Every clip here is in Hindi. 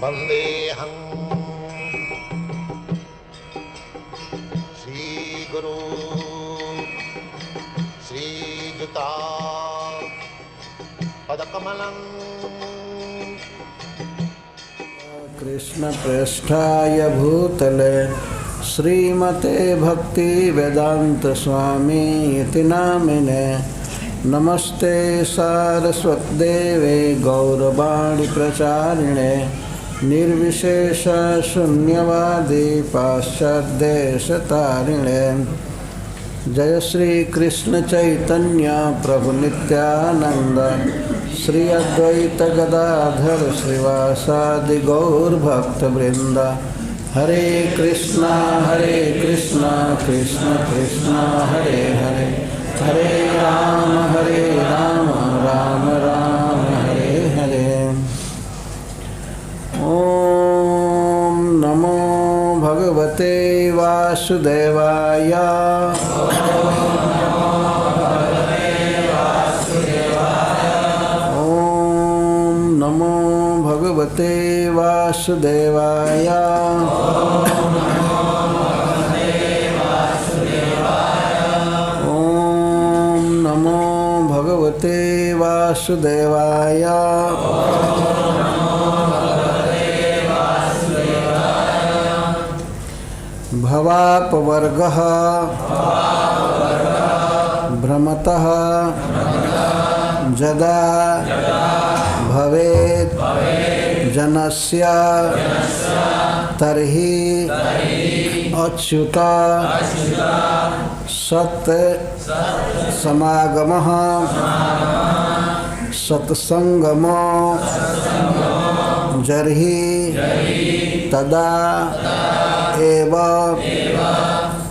वंदेहं श्री गुरु श्रीयुता पदकमलं कृष्ण प्रेष्ठाय भूतले श्रीमते भक्ति वेदांत स्वामी इति नामिने नमस्ते सारस्वतदेवे गौरवाणी प्रचारिणे निर्विशेष शून्यवादी पाश्चात्यदेशतारिणे जय श्री कृष्ण चैतन्य प्रभु नित्यानंद श्री अद्वैत गदाधर श्रीवासादि गौर भक्त वृंद हरे कृष्णा कृष्ण कृष्ण हरे हरे हरे राम राम राम हरे हरे। ओम नमो भगवते वासुदेवाय। ओम नमो भगवते वासुदेवाय। ओम नमो भगवते वासुदेवाय। भवापवर्गः भ्रमतः जदा भवेत् जनस्य तर्हि अच्युत सत् समागमः सत्संगमो जर्हि तदा एव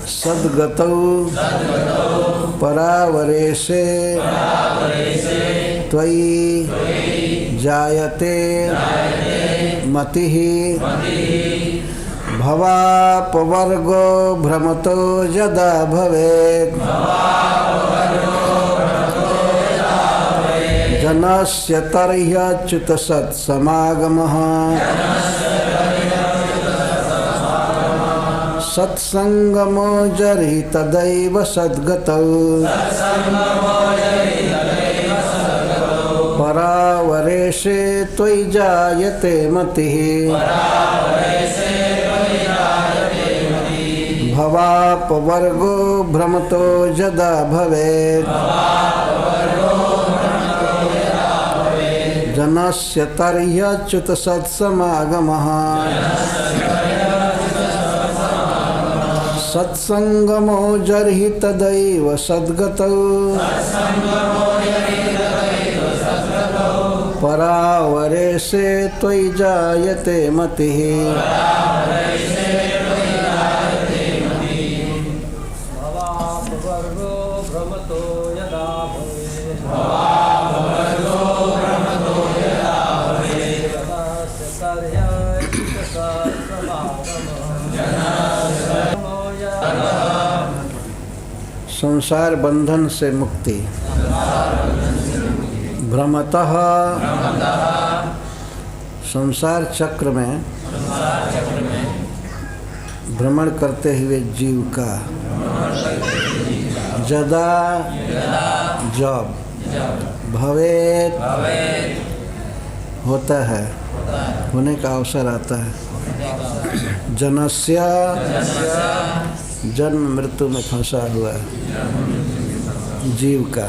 सद्गतौ परावरेशे त्वयि जायते मतिः। भवापवर्गो भ्रमतो यदा भवेत् जनस्य तर्ह्यच्युत सत्समागमः सत्संगमो जर्हि तदैव सद्गतौ परावरेशे त्वयि जायते मतिः। भवापवर्गो भ्रमतो यदा भवेत् जनस्य तर्ह्यच्युत सत्समागमः सत्संगमो जर्हि तदैव सद्गतौ परावरेशे त्वयि जायते मतिः। संसार बंधन से मुक्ति। भ्रमतः संसार चक्र में भ्रमण करते हुए जीव का जदा जब भवेत होता है, होने का अवसर आता है। जनस्य जन्म मृत्यु में फंसा हुआ है जीव का।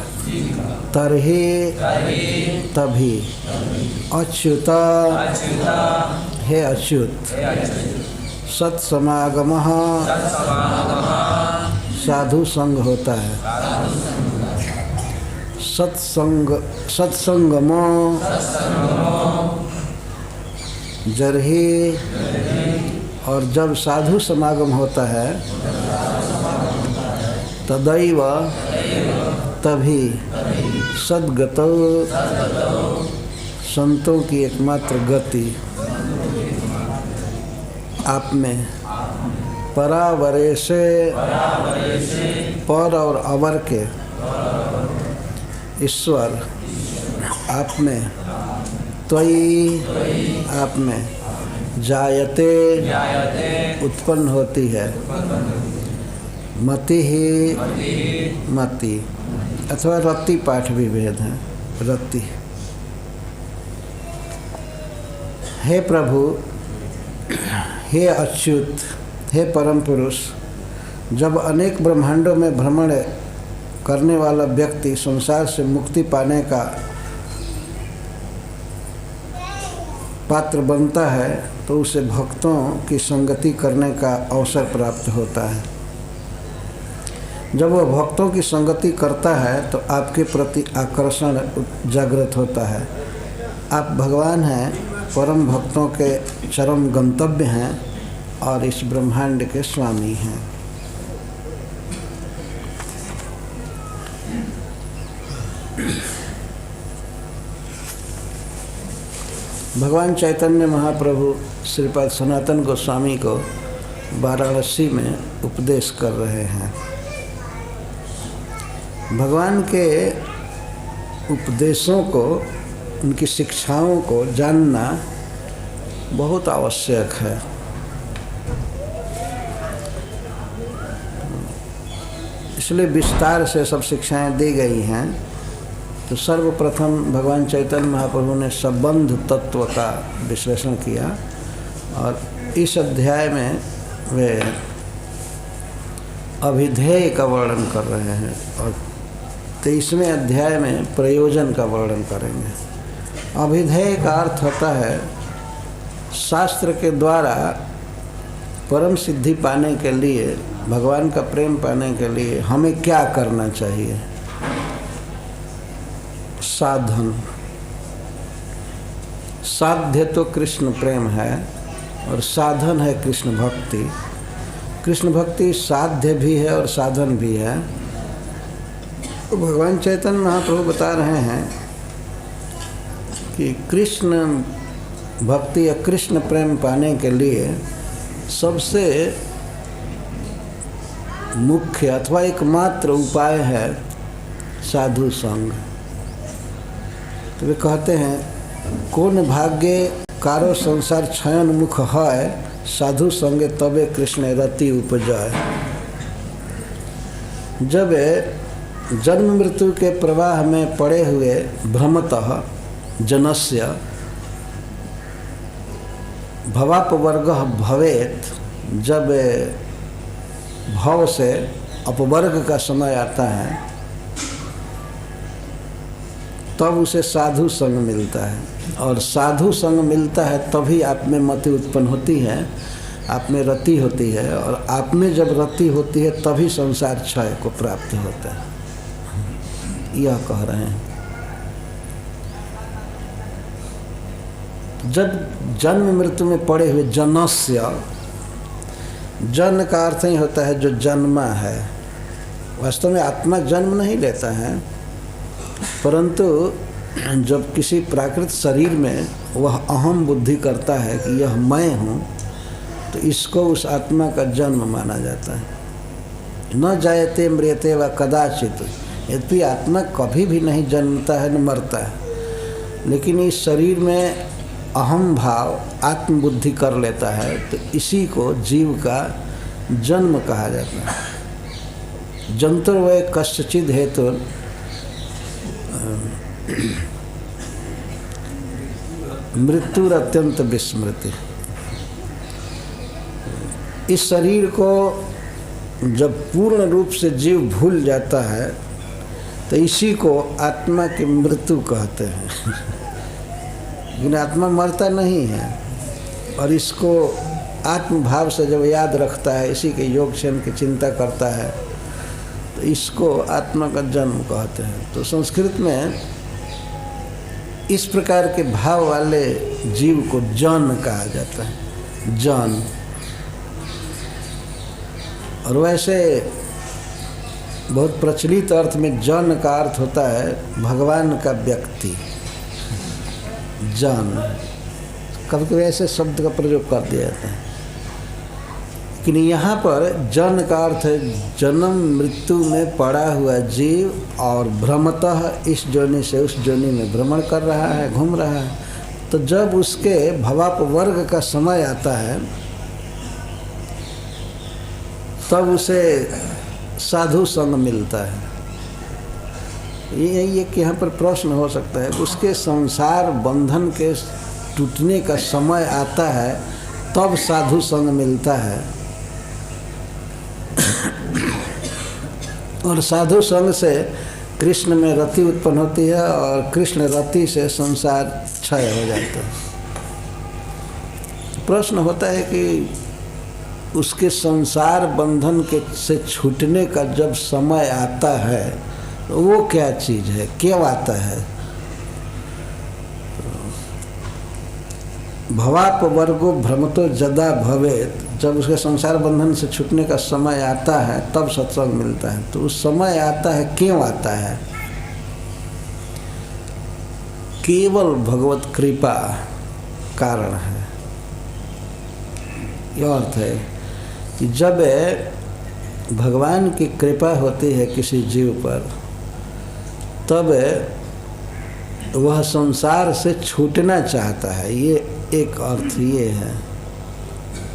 तरहि तभी अच्युत हे अच्युत सत्समागमः साधु संग होता है। सत्संगमो जर्हि और जब साधु समागम होता है तदैव तभी सद्गतौ संतों की एकमात्र गति आप में परावरे से पर और अवर के ईश्वर आप में त्वयि आप में जायते उत्पन्न होती है मति ही मति अथवा रति पाठ भी भेद है रति। हे प्रभु, हे अच्युत, हे परम पुरुष, जब अनेक ब्रह्मांडों में भ्रमण करने वाला व्यक्ति संसार से मुक्ति पाने का पात्र बनता है तो उसे भक्तों की संगति करने का अवसर प्राप्त होता है। जब वह भक्तों की संगति करता है तो आपके प्रति आकर्षण जागृत होता है। आप भगवान हैं, परम भक्तों के चरम गंतव्य हैं और इस ब्रह्मांड के स्वामी हैं। भगवान चैतन्य महाप्रभु श्रीपाद सनातन गोस्वामी को वाराणसी में उपदेश कर रहे हैं। भगवान के उपदेशों को, उनकी शिक्षाओं को जानना बहुत आवश्यक है। इसलिए विस्तार से सब शिक्षाएं दी गई हैं। तो सर्वप्रथम भगवान चैतन्य महाप्रभु ने संबंध तत्व का विश्लेषण किया और इस अध्याय में वे अभिधेय का वर्णन कर रहे हैं और 23वें अध्याय में प्रयोजन का वर्णन करेंगे। अभिधेय का अर्थ होता है शास्त्र के द्वारा परम सिद्धि पाने के लिए, भगवान का प्रेम पाने के लिए हमें क्या करना चाहिए। साधन, साध्य तो कृष्ण प्रेम है और साधन है कृष्ण भक्ति। कृष्ण भक्ति साध्य भी है और साधन भी है। तो भगवान चैतन्य महाप्रभु बता रहे हैं कि कृष्ण भक्ति या कृष्ण प्रेम पाने के लिए सबसे मुख्य अथवा एकमात्र उपाय है साधु संग। तो वे कहते हैं कौन भाग्य कारो संसार छयन मुख है, साधु संगे तबे कृष्ण रति उपजाय। जब जन्म मृत्यु के प्रवाह में पड़े हुए भ्रमतः जनस्य भवापवर्गः भवेत्, जब भव से अपवर्ग का समय आता है तब उसे साधु संग मिलता है और साधु संग मिलता है तभी आप में मति उत्पन्न होती है, आप में रति होती है और आप में जब रति होती है तभी संसार क्षय को प्राप्त होता है। यह कह रहे हैं। जब जन्म मृत्यु में पड़े हुए जनस्य, जन का अर्थ ही होता है जो जन्मा है। वास्तव में आत्मा जन्म नहीं लेता है, परंतु जब किसी प्राकृत शरीर में वह अहम बुद्धि करता है कि यह मैं हूँ, तो इसको उस आत्मा का जन्म माना जाता है। न जायते म्रियते व कदाचित, यद्यपि आत्मा कभी भी नहीं जन्मता है न मरता है, लेकिन इस शरीर में अहम भाव आत्मबुद्धि कर लेता है, तो इसी को जीव का जन्म कहा जाता है। जंतुर्वय कश्चिद हेतु मृत्यु अत्यंत विस्मृति। इस शरीर को जब पूर्ण रूप से जीव भूल जाता है तो इसी को आत्मा की मृत्यु कहते हैं। लेकिन आत्मा मरता नहीं है और इसको आत्मभाव से जब याद रखता है, इसी के योगक्षेम की चिंता करता है, तो इसको आत्मा का जन्म कहते हैं। तो संस्कृत में इस प्रकार के भाव वाले जीव को जन कहा जाता है, जन। और वैसे बहुत प्रचलित अर्थ में जन का अर्थ होता है भगवान का व्यक्ति। जन, कभी कभी ऐसे शब्द का प्रयोग कर दिया जाता है। लेकिन यहाँ पर जन का अर्थ है जन्म मृत्यु में पड़ा हुआ जीव, और भ्रमतः इस जोनि से उस जोनि में भ्रमण कर रहा है, घूम रहा है। तो जब उसके भवापवर्ग का समय आता है तब उसे साधु संग मिलता है। ये कि यहाँ पर प्रश्न हो सकता है, उसके संसार बंधन के टूटने का समय आता है तब साधु संग मिलता है, और साधु संग से कृष्ण में रति उत्पन्न होती है, और कृष्ण रति से संसार क्षय हो जाता है। प्रश्न होता है कि उसके संसार बंधन के से छूटने का जब समय आता है तो वो क्या चीज़ है, क्यों आता है? भवापवर्गो भ्रमतो जदा भवेत, जब उसके संसार बंधन से छूटने का समय आता है तब सत्संग मिलता है। तो उस समय आता है, क्यों आता है? केवल भगवत कृपा कारण है। यह अर्थ है कि जब भगवान की कृपा होती है किसी जीव पर, तब वह संसार से छूटना चाहता है। ये एक अर्थ ये है,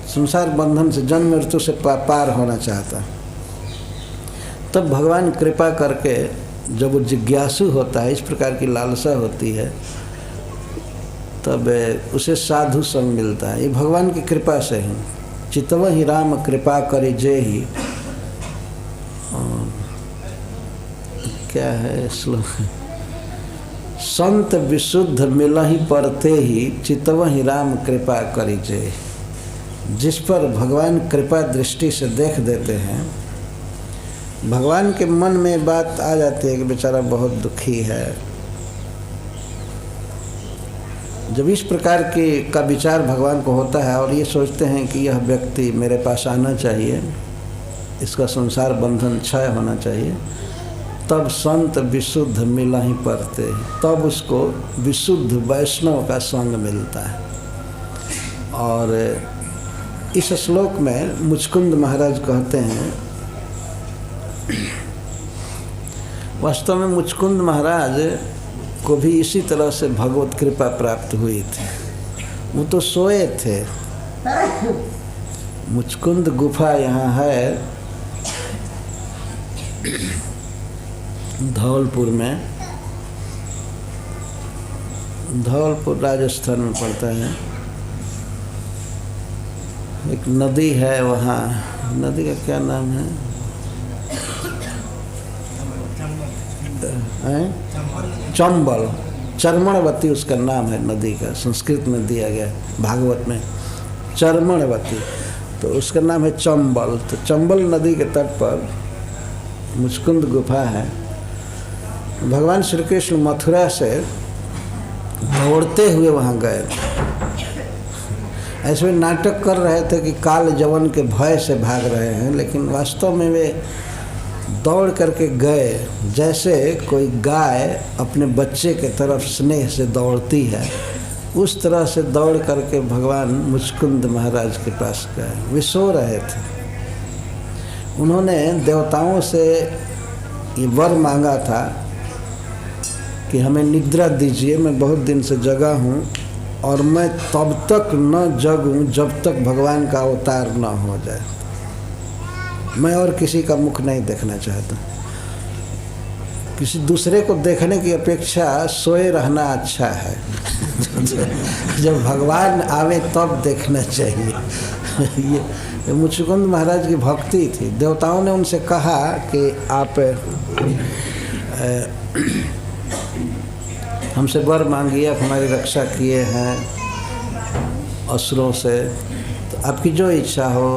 संसार बंधन से, जन्म मृत्यु से पार होना चाहता है। तब भगवान कृपा करके जब वो जिज्ञासु होता है, इस प्रकार की लालसा होती है, तब उसे साधु संग मिलता है। ये भगवान की कृपा से ही। चितव ही राम कृपा करे जे ही, क्या है श्लोक, संत विशुद्ध मिलहि परते ही चितव ही राम कृपा करी जे। जिस पर भगवान कृपा दृष्टि से देख देते हैं, भगवान के मन में बात आ जाती है कि बेचारा बहुत दुखी है। जब इस प्रकार का विचार भगवान को होता है और ये सोचते हैं कि यह व्यक्ति मेरे पास आना चाहिए, इसका संसार बंधन क्षय होना चाहिए, तब संत विशुद्ध मिलहि परते, तब उसको विशुद्ध वैष्णव का संग मिलता है। और इस श्लोक में मुचकुंद महाराज कहते हैं, वास्तव में मुचकुंद महाराज को भी इसी तरह से भगवत कृपा प्राप्त हुई थी। वो तो सोए थे। मुचकुंद गुफा यहाँ है धौलपुर में, धौलपुर राजस्थान में पड़ता है। एक नदी है वहाँ, नदी का क्या नाम है? चंबल, चर्मणवती उसका नाम है नदी का, संस्कृत में दिया गया, भागवत में चर्मणवती, तो उसका नाम है चंबल। तो चंबल नदी के तट पर मुचकुंद गुफा है। भगवान श्री कृष्ण मथुरा से दौड़ते हुए वहाँ गए। ऐसे में नाटक कर रहे थे कि काल जवन के भय से भाग रहे हैं, लेकिन वास्तव में वे दौड़ करके गए, जैसे कोई गाय अपने बच्चे के तरफ स्नेह से दौड़ती है, उस तरह से दौड़ करके भगवान मुचकुंद महाराज के पास गए। वे सो रहे थे। उन्होंने देवताओं से ये वर मांगा था कि हमें निद्रा दीजिए, मैं बहुत दिन से जगा हूँ और मैं तब तक न जगूँ जब तक भगवान का अवतार न हो जाए। मैं और किसी का मुख नहीं देखना चाहता। किसी दूसरे को देखने की अपेक्षा सोए रहना अच्छा है। जब भगवान आवे तब देखना चाहिए। ये मुचकुंद महाराज की भक्ति थी। देवताओं ने उनसे कहा कि आप हमसे वर मांगिए, आप हमारी रक्षा किए हैं असुरों से, तो आपकी जो इच्छा हो,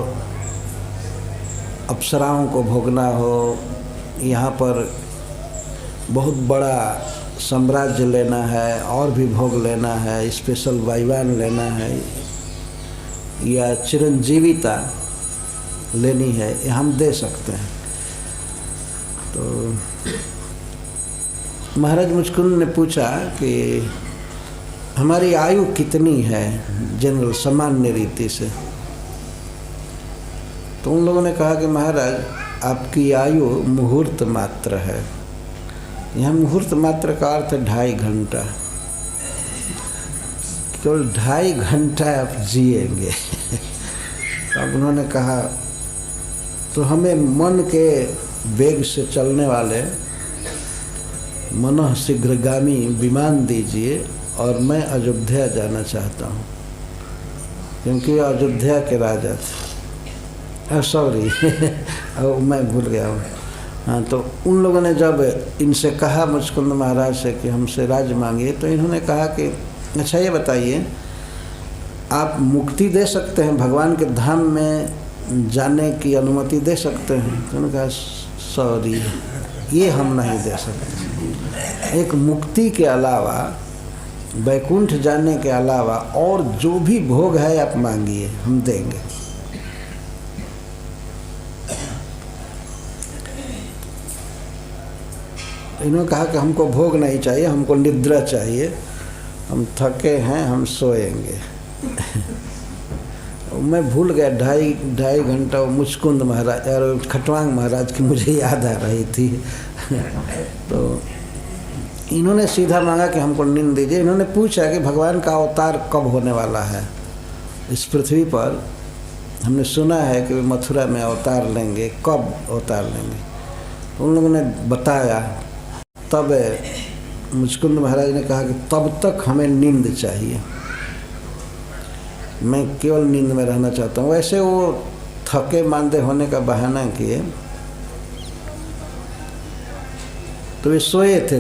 अप्सराओं को भोगना हो, यहाँ पर बहुत बड़ा साम्राज्य लेना है और भी भोग लेना है, स्पेशल वायुयान लेना है या चिरंजीविता लेनी है, ये हम दे सकते हैं। तो महाराज मुचकुंद ने पूछा कि हमारी आयु कितनी है जनरल सामान्य रीति से। तो उन लोगों ने कहा कि महाराज आपकी आयु मुहूर्त मात्र है। यहाँ मुहूर्त मात्र का अर्थ है 2.5 घंटा, केवल 2.5 घंटा आप जिएंगे। तो अब उन्होंने कहा तो हमें मन के वेग से चलने वाले मनः शीघ्रगामी विमान दीजिए और मैं अयोध्या जाना चाहता हूँ, क्योंकि अयोध्या के राजा थे। सॉरी मैं भूल गया हूँ। हाँ, तो उन लोगों ने जब इनसे कहा मुचकुंद महाराज से कि हमसे राज मांगिए, तो इन्होंने कहा कि अच्छा ये बताइए आप मुक्ति दे सकते हैं, भगवान के धाम में जाने की अनुमति दे सकते हैं? तो उन्होंने कहा सॉरी ये हम नहीं दे सकते। एक मुक्ति के अलावा, वैकुंठ जाने के अलावा और जो भी भोग है आप मांगिए, हम देंगे। इन्होंने कहा कि हमको भोग नहीं चाहिए, हमको निद्रा चाहिए, हम थके हैं, हम सोएंगे। मैं भूल गया 2.5 घंटा वो मुचकुंद महाराज और खटवांग महाराज की मुझे याद आ रही थी। तो इन्होंने सीधा मांगा कि हमको नींद दीजिए। इन्होंने पूछा कि भगवान का अवतार कब होने वाला है इस पृथ्वी पर। हमने सुना है कि मथुरा में अवतार लेंगे, कब अवतार लेंगे? तो उन लोगों ने बताया। तब मुचकुंद महाराज ने कहा कि तब तक हमें नींद चाहिए, मैं केवल नींद में रहना चाहता हूँ। वैसे वो थके मांदे होने का बहाना किए तो वे सोए थे,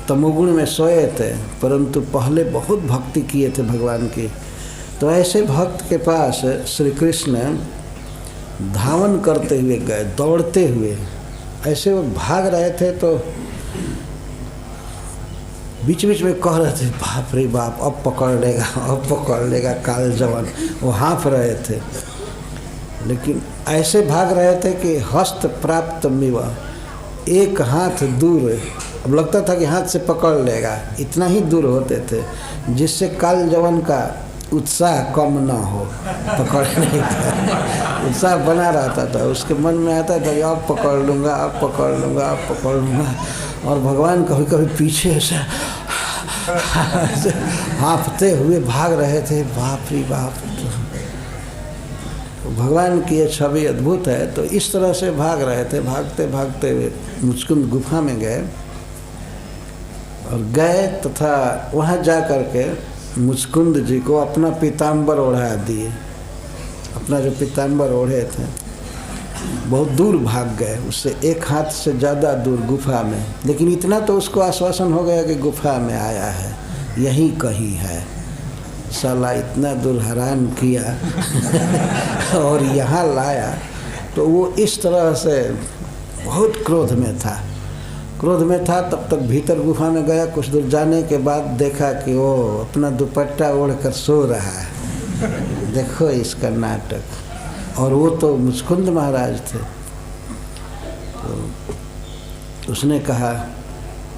तमोगुण में सोए थे, परंतु पहले बहुत भक्ति किए थे भगवान की। तो ऐसे भक्त के पास श्री कृष्ण धावन करते हुए गए, दौड़ते हुए। ऐसे वो भाग रहे थे तो बीच बीच में कह रहे थे बाप रे बाप अब पकड़ लेगा काल जवान। वो हाँफ रहे थे, लेकिन ऐसे भाग रहे थे कि हस्त प्राप्त मिवा, एक हाथ दूर। अब लगता था कि हाथ से पकड़ लेगा, इतना ही दूर होते थे जिससे काल जवान का उत्साह कम ना हो पकड़ने का। उत्साह बना रहता था, उसके मन में आता था कि अब पकड़ लूँगा, अब पकड़ लूँगा, अब पकड़ लूँगा। और भगवान कभी कभी पीछे से हाँफते हुए भाग रहे थे, बाप रे बाप। भगवान की ये छवि अद्भुत है। तो इस तरह से भाग रहे थे, भागते भागते हुए मुचकुंद गुफा में गए और गए तथा वहाँ जा कर के मुचकुंद जी को अपना पीताम्बर ओढ़ा दिए। अपना जो पीताम्बर ओढ़े थे बहुत दूर भाग गए, उससे एक हाथ से ज़्यादा दूर गुफा में। लेकिन इतना तो उसको आश्वासन हो गया कि गुफा में आया है, यहीं कहीं है। साला इतना दूर हैरान किया और यहाँ लाया। तो वो इस तरह से बहुत क्रोध में था। तब तक भीतर गुफा में गया। कुछ दूर जाने के बाद देखा कि वो अपना दुपट्टा ओढ़कर सो रहा है। देखो इसका नाटक। और वो तो मुचकुंद महाराज थे। तो उसने कहा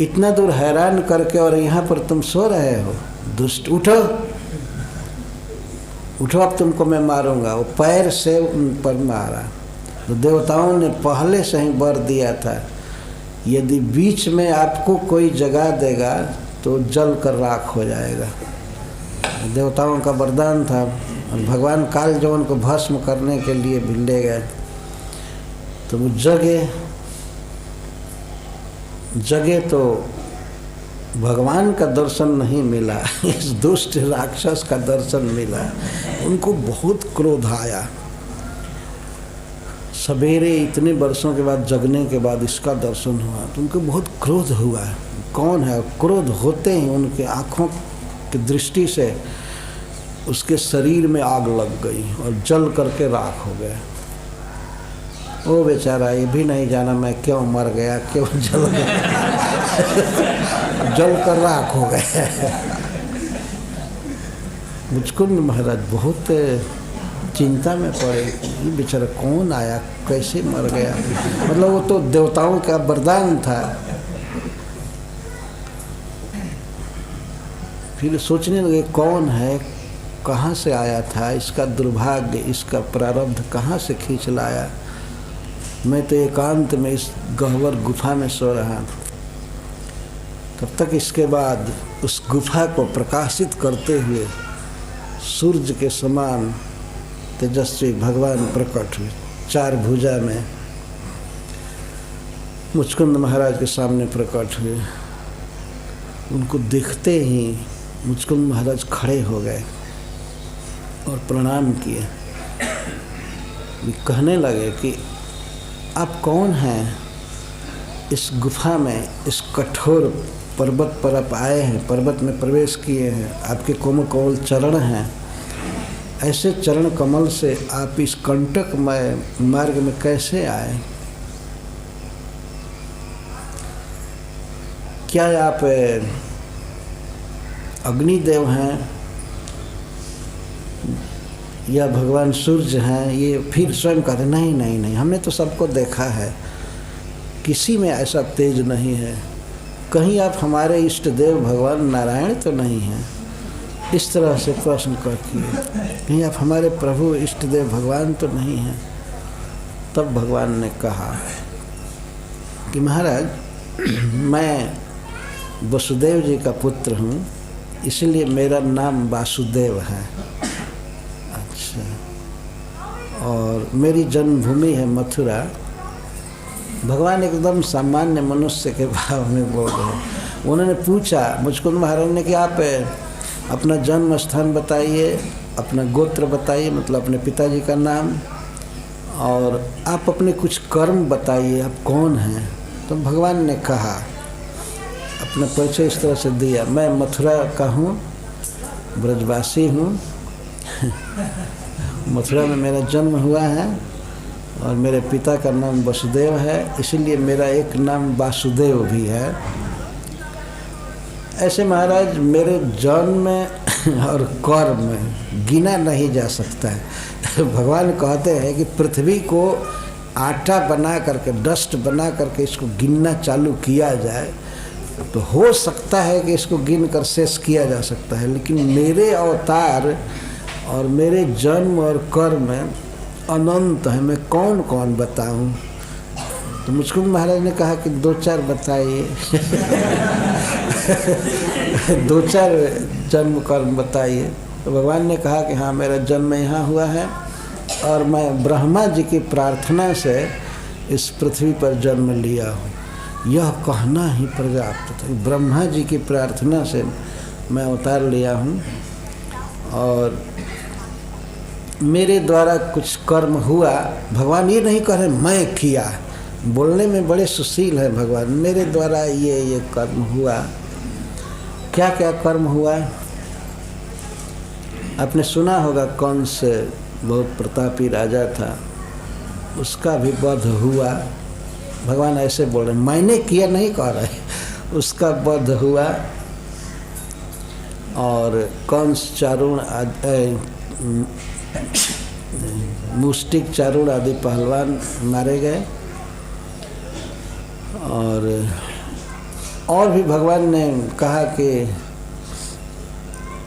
इतना दूर हैरान करके और यहाँ पर तुम सो रहे हो, दुष्ट, उठो उठो, अब तुमको मैं मारूंगा। वो पैर से उन पर मारा। तो देवताओं ने पहले से ही वर दिया था, यदि बीच में आपको कोई जगा देगा तो जल कर राख हो जाएगा। देवताओं का वरदान था। और भगवान काल जवन को भस्म करने के लिए भिड़े गए। तो वो जगे तो भगवान का दर्शन नहीं मिला, इस दुष्ट राक्षस का दर्शन मिला। उनको बहुत क्रोध आया। सवेरे इतने वर्षों के बाद जगने के बाद इसका दर्शन हुआ तो उनको बहुत क्रोध हुआ। कौन है? क्रोध होते ही उनके आँखों की दृष्टि से उसके शरीर में आग लग गई और जल करके राख हो गया। वो बेचारा ये भी नहीं जाना मैं क्यों मर गया, क्यों जल गया। जल कर राख हो गया। मुचकुंद महाराज बहुत चिंता में पड़े, ये बेचारा कौन आया, कैसे मर गया। मतलब वो तो देवताओं का वरदान था। फिर सोचने लगे कौन है, कहाँ से आया था, इसका दुर्भाग्य, इसका प्रारब्ध कहाँ से खींच लाया। मैं तो एकांत में इस गह्वर गुफा में सो रहा था। तब तक इसके बाद उस गुफा को प्रकाशित करते हुए सूर्य के समान तेजस्वी भगवान प्रकट हुए, 4 भुजा में मुचकुंद महाराज के सामने प्रकट हुए। उनको देखते ही मुचकुंद महाराज खड़े हो गए और प्रणाम किए। कहने लगे कि आप कौन हैं, इस गुफा में, इस कठोर पर्वत पर आप आए हैं, पर्वत में प्रवेश किए हैं, आपके कोमल कोमल चरण हैं, ऐसे चरण कमल से आप इस कंटकमय मार्ग में कैसे आए? क्या आप अग्निदेव हैं या भगवान सूर्य हैं? ये फिर स्वयं कहते नहीं नहीं नहीं, हमने तो सबको देखा है, किसी में ऐसा तेज नहीं है। कहीं आप हमारे इष्ट देव भगवान नारायण तो नहीं हैं? इस तरह से प्रश्न करती है। कहीं आप हमारे प्रभु इष्ट देव भगवान तो नहीं हैं? तब भगवान ने कहा कि महाराज, मैं वसुदेव जी का पुत्र हूँ, इसलिए मेरा नाम वासुदेव है। अच्छा, और मेरी जन्मभूमि है मथुरा। भगवान एकदम सामान्य मनुष्य के भाव में बोल रहे। उन्होंने पूछा मुचकुंद महाराज ने कि आप अपना जन्म स्थान बताइए, अपना गोत्र बताइए, मतलब अपने पिताजी का नाम, और आप अपने कुछ कर्म बताइए, आप कौन हैं? तो भगवान ने कहा, अपना परिचय इस तरह से दिया, मैं मथुरा का हूँ, ब्रजवासी हूँ, मथुरा में मेरा जन्म हुआ है और मेरे पिता का नाम वसुदेव है, इसलिए मेरा एक नाम वासुदेव भी है। ऐसे महाराज मेरे जन्म और कर्म में गिना नहीं जा सकता है। भगवान कहते हैं कि पृथ्वी को आटा बना करके, डस्ट बना करके इसको गिनना चालू किया जाए तो हो सकता है कि इसको गिन कर शेष किया जा सकता है, लेकिन मेरे अवतार और मेरे जन्म और कर्म अनंत है, मैं कौन कौन बताऊं? तो मुचकुंद महाराज ने कहा कि 2-4 बताइए। 2-4 जन्म कर्म बताइए। तो भगवान ने कहा कि हाँ, मेरा जन्म यहाँ हुआ है और मैं ब्रह्मा जी की प्रार्थना से इस पृथ्वी पर जन्म लिया हूँ। यह कहना ही पर्याप्त था। ब्रह्मा जी की प्रार्थना से मैं अवतार लिया हूँ और मेरे द्वारा कुछ कर्म हुआ। भगवान ये नहीं कह रहे मैं किया, बोलने में बड़े सुशील है भगवान। मेरे द्वारा ये कर्म हुआ। क्या क्या कर्म हुआ? आपने सुना होगा कंस बहुत प्रतापी राजा था, उसका भी वध हुआ। भगवान ऐसे बोल रहे, मैंने किया नहीं कह रहे, उसका वध हुआ। और कंस, चारुण, मुष्टिक, चारुण आदि पहलवान मारे गए। और भी भगवान ने कहा कि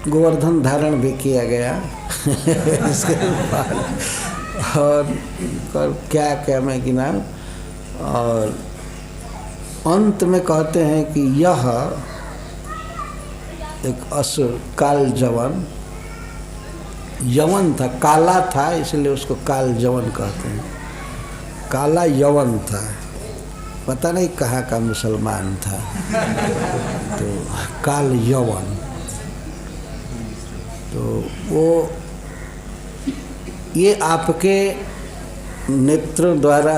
गोवर्धन धारण भी किया गया। इसके बाद और क्या क्या मैं गिना। और अंत में कहते हैं कि यह एक असुर काल जवन, यवन था, काला था इसलिए उसको काल जवन कहते हैं। काला यवन था, पता नहीं कहाँ का मुसलमान था, तो काल यवन। तो वो ये आपके नेत्र द्वारा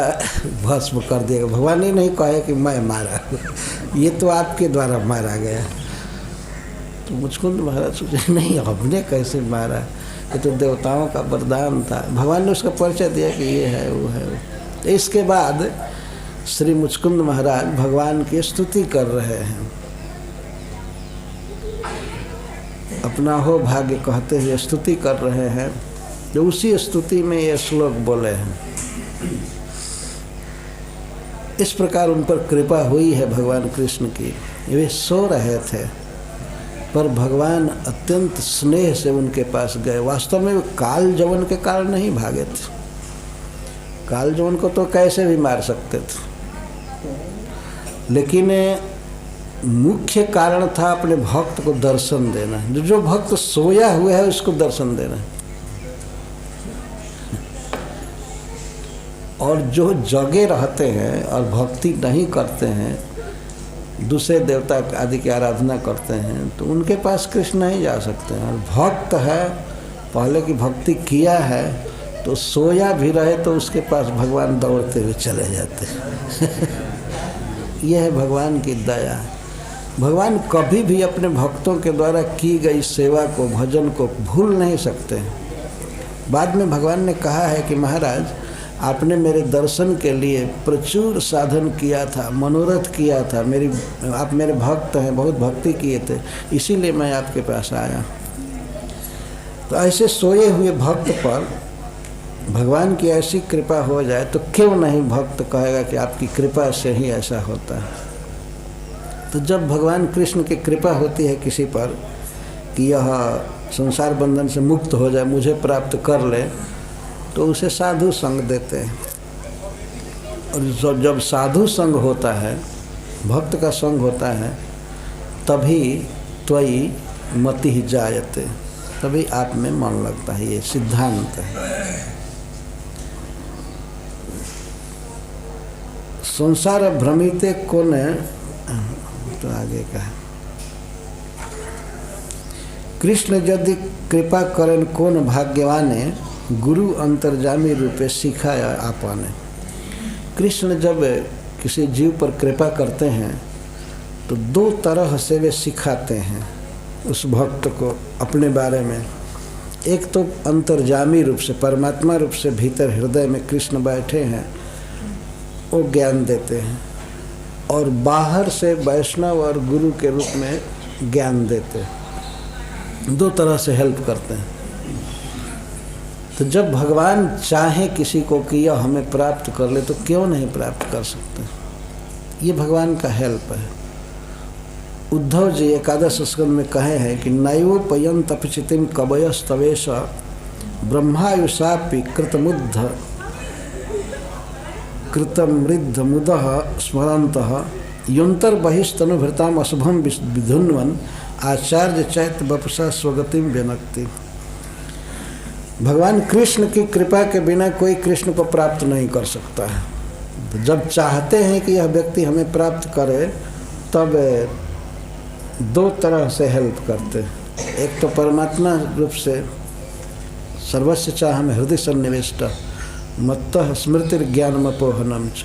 भस्म कर दिया। भगवान ने नहीं कहा कि मैं मारा, ये तो आपके द्वारा मारा गया। तो मुचकुंद महाराज सोचे नहीं, हमने कैसे मारा, ये तो देवताओं का वरदान था। भगवान ने उसका परिचय दिया कि ये है वो है। इसके बाद श्री मुचकुंद महाराज भगवान की स्तुति कर रहे हैं, अपना हो भाग्य कहते हुए स्तुति कर रहे हैं। जो उसी स्तुति में ये श्लोक बोले हैं। इस प्रकार उन पर कृपा हुई है भगवान कृष्ण की। वे सो रहे थे पर भगवान अत्यंत स्नेह से उनके पास गए। वास्तव में वो काल जवन के कारण नहीं भागे थे, काल जवन को तो कैसे भी मार सकते थे, लेकिन मुख्य कारण था अपने भक्त को दर्शन देना। जो भक्त सोया हुआ है उसको दर्शन देना, और जो जगे रहते हैं और भक्ति नहीं करते हैं, दूसरे देवता आदि की आराधना करते हैं, तो उनके पास कृष्ण नहीं जा सकते हैं। और भक्त है, पहले की भक्ति किया है, तो सोया भी रहे तो उसके पास भगवान दौड़ते हुए चले जाते हैं। यह है भगवान की दया। भगवान कभी भी अपने भक्तों के द्वारा की गई सेवा को, भजन को भूल नहीं सकते। बाद में भगवान ने कहा है कि महाराज, आपने मेरे दर्शन के लिए प्रचुर साधन किया था, मनोरथ किया था, आप मेरे भक्त हैं, बहुत भक्ति किए थे, इसीलिए मैं आपके पास आया। तो ऐसे सोए हुए भक्त पर भगवान की ऐसी कृपा हो जाए तो क्यों नहीं भक्त कहेगा कि आपकी कृपा से ही ऐसा होता है। तो जब भगवान कृष्ण की कृपा होती है किसी पर कि यह संसार बंधन से मुक्त हो जाए, मुझे प्राप्त कर ले, तो उसे साधु संग देते हैं। और जब साधु संग होता है, भक्त का संग होता है, तभी त्वयि मति जायते, तभी आप में मन लगता है। ये सिद्धांत है। संसार भ्रमिते कोने, तो आगे का है, कृष्ण यदि कृपा करें कौन भाग्यवाने, गुरु अंतर्जामी रूपे सिखाया आपने। कृष्ण जब किसी जीव पर कृपा करते हैं तो दो तरह से वे सिखाते हैं उस भक्त को अपने बारे में। एक तो अंतर्जामी रूप से, परमात्मा रूप से भीतर हृदय में कृष्ण बैठे हैं, वो ज्ञान देते हैं, और बाहर से वैष्णव और गुरु के रूप में ज्ञान देते हैं। दो तरह से हेल्प करते हैं। तो जब भगवान चाहे किसी को कि यह हमें प्राप्त कर ले, तो क्यों नहीं प्राप्त कर सकते। ये भगवान का हेल्प है। उद्धव जी एकादश स्कंद में कहे हैं कि नैवोपयंत अपचितिम कवयस्तवेश ब्रह्मायुषापि कृतमृद्ध मुदः स्मरन्तः युंतर बहिस्तनुभृताम अशुभम विधुन्वन आचार्य चैत्य वपुषा स्वगतिम व्यनक्ति। भगवान कृष्ण की कृपा के बिना कोई कृष्ण को प्राप्त नहीं कर सकता है। तो जब चाहते हैं कि यह व्यक्ति हमें प्राप्त करे, तब दो तरह से हेल्प करते हैं। एक तो परमात्मा रूप से सर्वस्व चाहम हृदय सन्निविष्ट मत्तः स्मृतिर्ज्ञानमपोहनम च,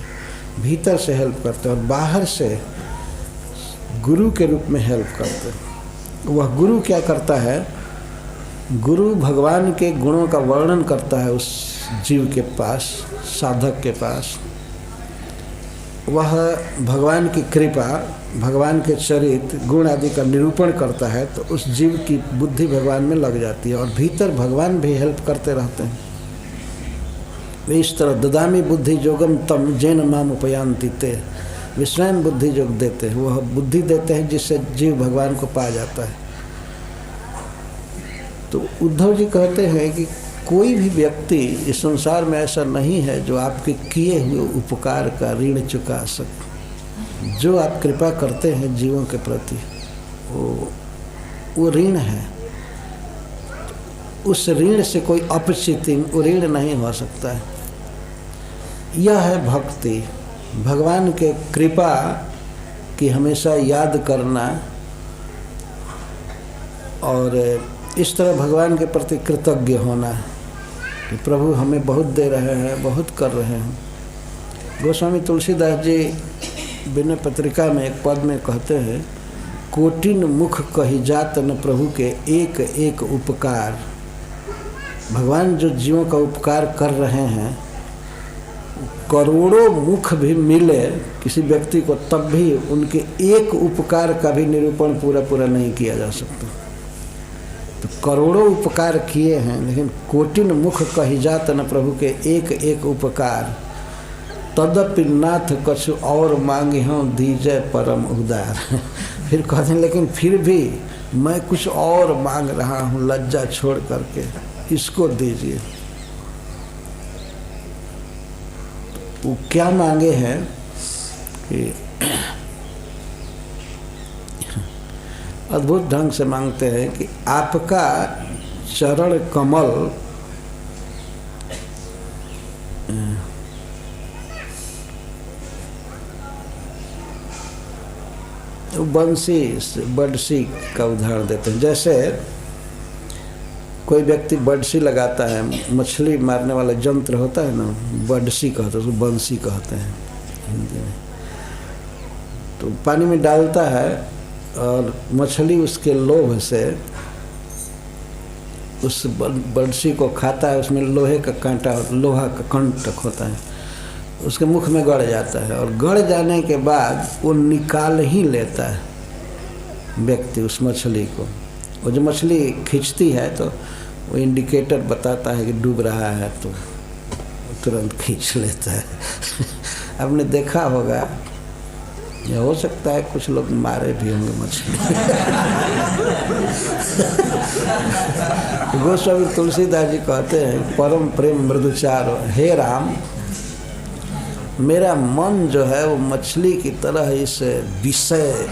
भीतर से हेल्प करते हैं, और बाहर से गुरु के रूप में हेल्प करते हैं। वह गुरु क्या करता है, गुरु भगवान के गुणों का वर्णन करता है उस जीव के पास, साधक के पास। वह भगवान की कृपा, भगवान के चरित्र गुण आदि का निरूपण करता है, तो उस जीव की बुद्धि भगवान में लग जाती है, और भीतर भगवान भी हेल्प करते रहते हैं। वे इस तरह ददामी बुद्धि जोगम तम जैन माम उपयांति ते, वे स्वयं बुद्धि योग देते हैं। वह बुद्धि देते हैं जिससे जीव भगवान को पा जाता है। तो उद्धव जी कहते हैं कि कोई भी व्यक्ति इस संसार में ऐसा नहीं है जो आपके किए हुए उपकार का ऋण चुका सके। जो आप कृपा करते हैं जीवों के प्रति, वो ऋण है। उस ऋण से कोई अपचिति ऋण नहीं हो सकता है। यह है भक्ति, भगवान के कृपा की हमेशा याद करना, और इस तरह भगवान के प्रति कृतज्ञ होना कि प्रभु हमें बहुत दे रहे हैं, बहुत कर रहे हैं। गोस्वामी तुलसीदास जी विनय पत्रिका में एक पद में कहते हैं, कोटिन मुख कही जात न प्रभु के एक एक उपकार। भगवान जो जीवों का उपकार कर रहे हैं, करोड़ों मुख भी मिले किसी व्यक्ति को, तब भी उनके एक उपकार का भी निरूपण पूरा नहीं किया जा सकता। तो करोड़ों उपकार किए हैं, लेकिन कोटिन मुख कही जात न प्रभु के एक एक उपकार। तदपि नाथ कछु और मांगे हों दीजय परम उदार। फिर कहते हैं लेकिन फिर भी मैं कुछ और मांग रहा हूँ लज्जा छोड़ करके, इसको दीजिए। वो क्या मांगे हैं कि अद्भुत ढंग से मांगते हैं कि आपका चरण कमल बंसी बंसी का उदाहरण देते हैं। जैसे कोई व्यक्ति बंसी लगाता है, मछली मारने वाला यंत्र होता है ना, बंसी कहते हैं उसको, बंसी कहते हैं हिंदी में। तो पानी में डालता है और मछली उसके लोभ से उस बंसी को खाता है। उसमें लोहे का कांटा, लोहा का कंटक होता है, उसके मुख में गड़ जाता है और गड़ जाने के बाद वो निकाल ही लेता है व्यक्ति उस मछली को। वो जो मछली खींचती है तो वो इंडिकेटर बताता है कि डूब रहा है, तो तुरंत खींच लेता है। आपने देखा होगा, या हो सकता है कुछ लोग मारे भी होंगे मछली। गोस्वामी तुलसीदास जी कहते हैं, परम प्रेम मृदुचार, हे राम मेरा मन जो है वो मछली की तरह इस विषय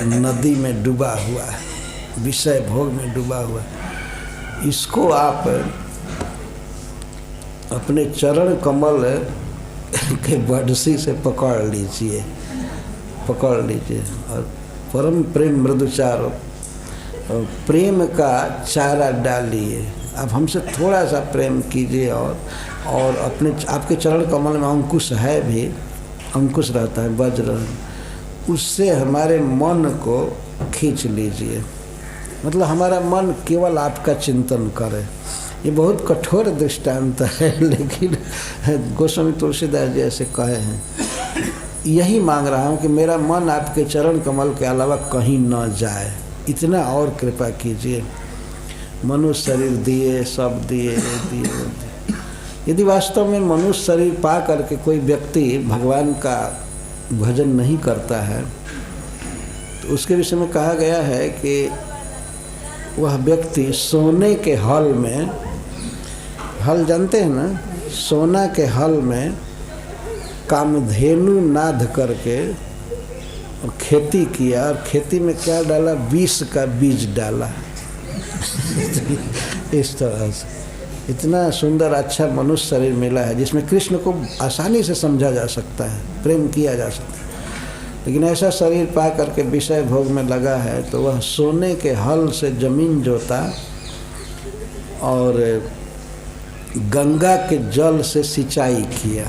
नदी में डूबा हुआ है, विषय भोग में डूबा हुआ है। इसको आप अपने चरण कमल के बंसी से पकड़ लीजिए और परम प्रेम मृदुचार, प्रेम का चारा डालिए। आप हमसे थोड़ा सा प्रेम कीजिए और अपने आपके चरण कमल में अंकुश है भी, अंकुश रहता है वज्र, उससे हमारे मन को खींच लीजिए। मतलब हमारा मन केवल आपका चिंतन करे। ये बहुत कठोर दृष्टांत है, लेकिन गोस्वामी तुलसीदास जी ऐसे कहे हैं। यही मांग रहा हूँ कि मेरा मन आपके चरण कमल के अलावा कहीं न जाए, इतना और कृपा कीजिए। मनुष्य शरीर दिए, सब दिए। यदि वास्तव में मनुष्य शरीर पा करके कोई व्यक्ति भगवान का भजन नहीं करता है तो उसके विषय में कहा गया है कि वह व्यक्ति सोने के हल में, हल जानते हैं ना, सोना के हल में कामधेनु नाद करके और खेती किया, और खेती में क्या डाला, विष का बीज डाला। इस तरह से इतना सुंदर अच्छा मनुष्य शरीर मिला है जिसमें कृष्ण को आसानी से समझा जा सकता है, प्रेम किया जा सकता है। लेकिन ऐसा शरीर पा करके विषय भोग में लगा है तो वह सोने के हल से जमीन जोता और गंगा के जल से सिंचाई किया,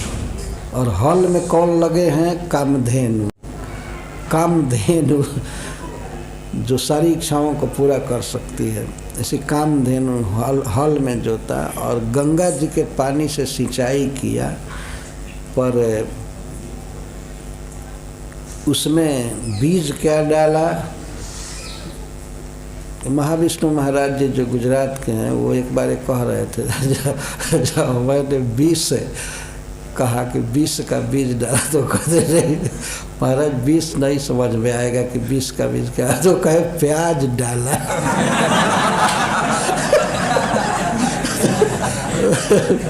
और हल में कौन लगे हैं, कामधेनु। कामधेनु जो सारी इच्छाओं को पूरा कर सकती है, ऐसे कामधेनु हल में जोता और गंगा जी के पानी से सिंचाई किया, पर उसमें बीज क्या डाला। महाविष्णु महाराज जी जो गुजरात के हैं, वो एक बार कह रहे थे, जब मैंने बीज कहा कि बीज का बीज डाला तो कहते नहीं महाराज बीज नहीं समझ में आएगा कि बीज का बीज क्या, तो कहे प्याज डाला।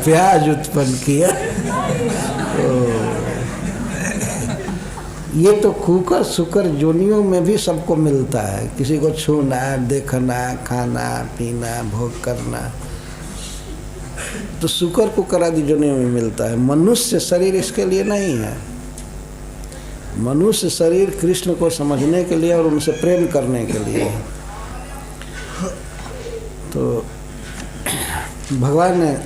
प्याज उत्पन्न किया। ये तो कुकर सुकर जोनियों में भी सबको मिलता है, किसी को छूना, देखना, खाना पीना, भोग करना, तो शुकर को करा दी जोनियों में मिलता है। मनुष्य शरीर इसके लिए नहीं है। मनुष्य शरीर कृष्ण को समझने के लिए और उनसे प्रेम करने के लिए। तो भगवान ने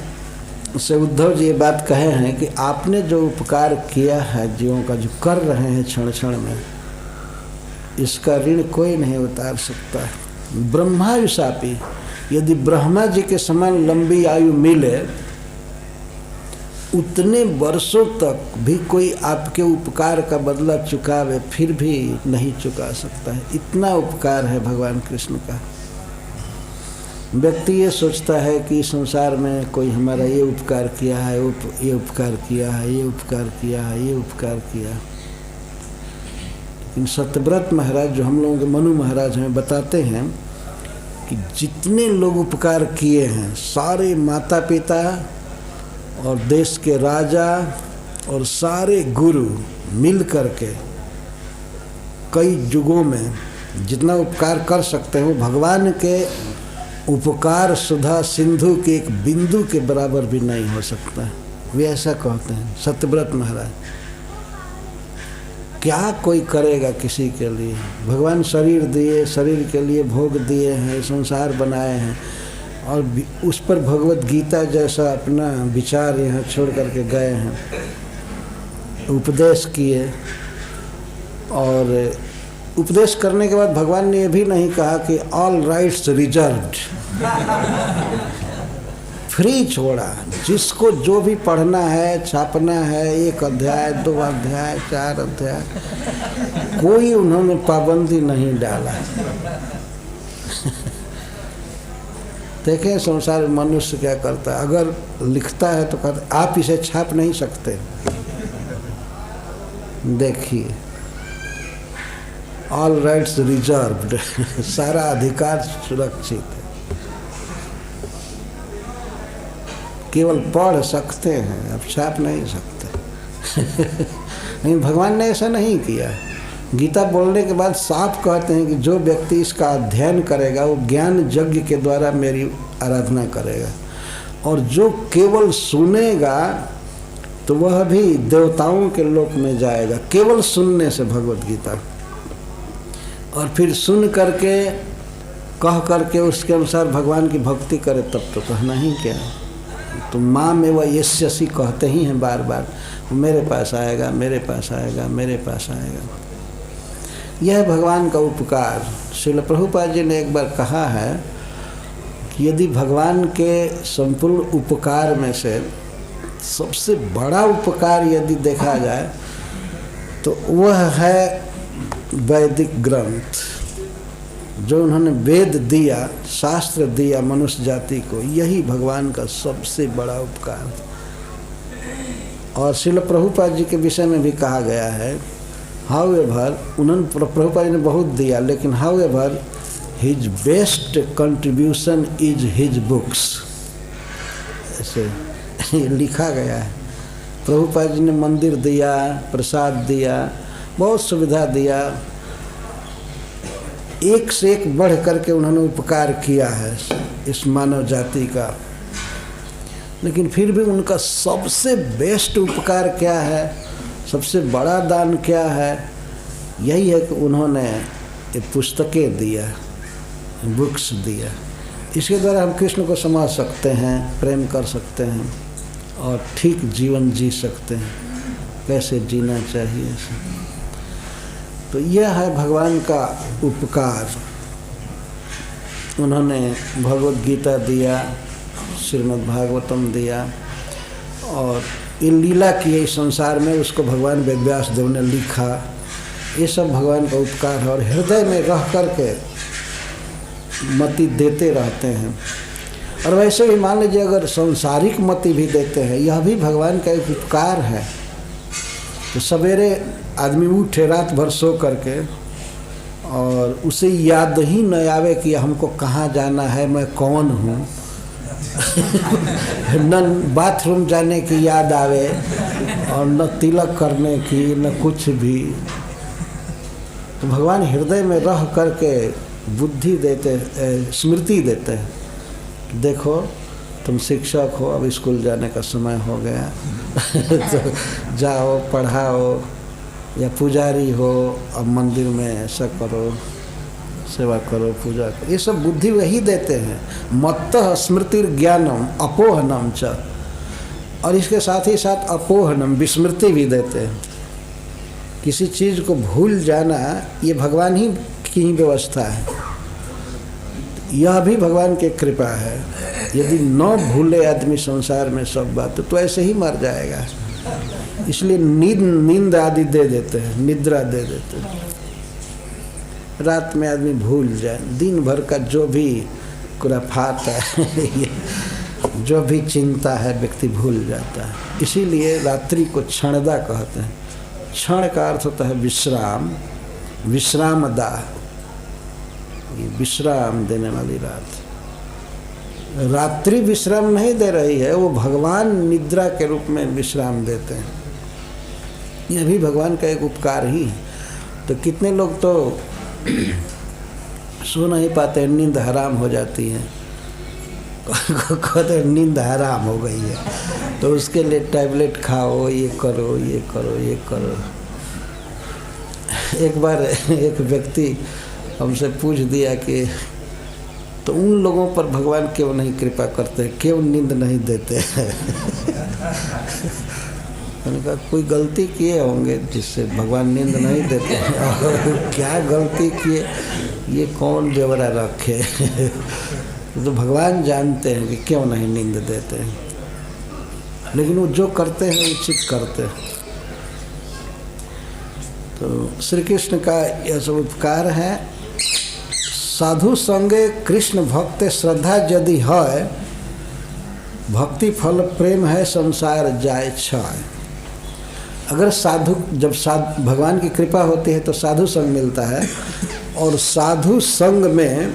से उद्धव जी ये बात कहे हैं कि आपने जो उपकार किया है जीवों का, जो कर रहे हैं क्षण क्षण में, इसका ऋण कोई नहीं उतार सकता। ब्रह्मायुषापी, यदि ब्रह्मा जी के समान लंबी आयु मिले, उतने वर्षों तक भी कोई आपके उपकार का बदला चुकावे फिर भी नहीं चुका सकता है। इतना उपकार है भगवान कृष्ण का। व्यक्ति ये सोचता है कि संसार में कोई हमारा ये उपकार किया है, ये उपकार किया है, ये उपकार किया है, ये उपकार किया। इन सत्यव्रत महाराज जो हम लोगों के मनु महाराज हमें बताते हैं कि जितने लोग उपकार किए हैं, सारे माता पिता और देश के राजा और सारे गुरु मिल करके कई युगों में जितना उपकार कर सकते हैं वो भगवान के उपकार सुधा सिंधु के एक बिंदु के बराबर भी नहीं हो सकता। वे ऐसा कहते हैं सत्यव्रत महाराज। क्या कोई करेगा किसी के लिए? भगवान शरीर दिए, शरीर के लिए भोग दिए हैं, संसार बनाए हैं और उस पर भगवत गीता जैसा अपना विचार यहाँ छोड़ करके गए हैं, उपदेश किए। और उपदेश करने के बाद भगवान ने ये भी नहीं कहा कि ऑल राइट्स रिजर्व्ड, फ्री छोड़ा। जिसको जो भी पढ़ना है, छापना है, 1 अध्याय 2 अध्याय 4 अध्याय, कोई उन्होंने पाबंदी नहीं डाला। देखें संसार में मनुष्य क्या करता है, अगर लिखता है तो कहता आप इसे छाप नहीं सकते। देखिए ऑल राइट्स रिजर्व्ड, सारा अधिकार सुरक्षित है, केवल पढ़ सकते हैं, अब छाप नहीं सकते। लेकिन भगवान ने ऐसा नहीं किया। गीता बोलने के बाद साफ कहते हैं कि जो व्यक्ति इसका अध्ययन करेगा वो ज्ञान यज्ञ के द्वारा मेरी आराधना करेगा, और जो केवल सुनेगा तो वह भी देवताओं के लोक में जाएगा, केवल सुनने से भगवत गीता। और फिर सुन करके कह करके उसके अनुसार भगवान की भक्ति करे तब तो कहना ही क्या। तो माँ में वह यस्यसी कहते ही हैं बार बार, वो मेरे पास आएगा, मेरे पास आएगा, मेरे पास आएगा। यह भगवान का उपकार। श्रील प्रभुपाद जी ने एक बार कहा है कि यदि भगवान के संपूर्ण उपकार में से सबसे बड़ा उपकार यदि देखा जाए तो वह है वैदिक ग्रंथ, जो उन्होंने वेद दिया, शास्त्र दिया मनुष्य जाति को, यही भगवान का सबसे बड़ा उपकार। और श्रील प्रभुपाद जी के विषय में भी कहा गया है, हाउएवर, उन्होंने प्रभुपाद जी ने बहुत दिया, लेकिन however his best contribution is his books, ऐसे लिखा गया है। प्रभुपाद जी ने मंदिर दिया, प्रसाद दिया, बहुत सुविधा दिया, एक से एक बढ़ करके उन्होंने उपकार किया है इस मानव जाति का। लेकिन फिर भी उनका सबसे बेस्ट उपकार क्या है, सबसे बड़ा दान क्या है? यही है कि उन्होंने ये पुस्तकें दिया, बुक्स दिया। इसके द्वारा हम कृष्ण को समझ सकते हैं, प्रेम कर सकते हैं और ठीक जीवन जी सकते हैं, कैसे जीना चाहिए। तो यह है भगवान का उपकार। उन्होंने भगवत गीता दिया, श्रीमद् भागवतम दिया, और ये लीला की है इस संसार में, उसको भगवान वेदव्यास देव ने लिखा। ये सब भगवान का उपकार है और हृदय में रह करके मति देते रहते हैं। और वैसे भी मान लीजिए अगर सांसारिक मति भी देते हैं, यह भी भगवान का एक उपकार है। तो सवेरे आदमी उठे रात भर सो करके और उसे याद ही न आवे कि हमको कहाँ जाना है, मैं कौन हूँ, न बाथरूम जाने की याद आवे और न तिलक करने की, न कुछ भी। तो भगवान हृदय में रह करके बुद्धि देते, स्मृति देते हैं। देखो तुम शिक्षक हो, अब स्कूल जाने का समय हो गया तो जाओ पढ़ाओ, या पुजारी हो अब मंदिर में ऐसा करो, सेवा करो, पूजा करो। ये सब बुद्धि वही देते हैं। मत्तः स्मृतिर ज्ञानम अपोहनम च, और इसके साथ ही साथ अपोहनम विस्मृति भी देते हैं। किसी चीज़ को भूल जाना ये भगवान ही की ही व्यवस्था है, यह भी भगवान की कृपा है। यदि न भूले आदमी संसार में सब बात तो ऐसे ही मर जाएगा। इसलिए नींद आदि दे देते हैं, निद्रा दे देते हैं। रात में आदमी भूल जाए, दिन भर का जो भी खुराफात है जो भी चिंता है व्यक्ति भूल जाता है। इसीलिए रात्रि को क्षणदा कहते हैं। क्षण का अर्थ होता है विश्राम, विश्रामदा, ये विश्राम देने वाली रात। रात्रि विश्राम नहीं दे रही है, वो भगवान निद्रा के रूप में विश्राम देते हैं। यह भी भगवान का एक उपकार ही। तो कितने लोग तो सो नहीं पाते, नींद हराम हो जाती है, कहते नींद हराम हो गई है, तो उसके लिए टैबलेट खाओ, ये करो ये करो ये करो। एक बार एक व्यक्ति हमसे पूछ दिया कि तो उन लोगों पर भगवान क्यों नहीं कृपा करते, क्यों नींद नहीं देते हैं? मैंने कहा कोई गलती किए होंगे जिससे भगवान नींद नहीं देते हैं। और क्या गलती किए ये कौन ब्यौरा रखे? तो भगवान जानते हैं कि क्यों नहीं नींद देते हैं, लेकिन वो जो करते हैं उचित करते हैं। तो श्री कृष्ण का यह सब उपकार है। साधु संगे कृष्ण भक्त श्रद्धा यदि है, भक्ति फल प्रेम है संसार जाए छाय। अगर साधु, जब भगवान की कृपा होती है तो साधु संग मिलता है, और साधु संग में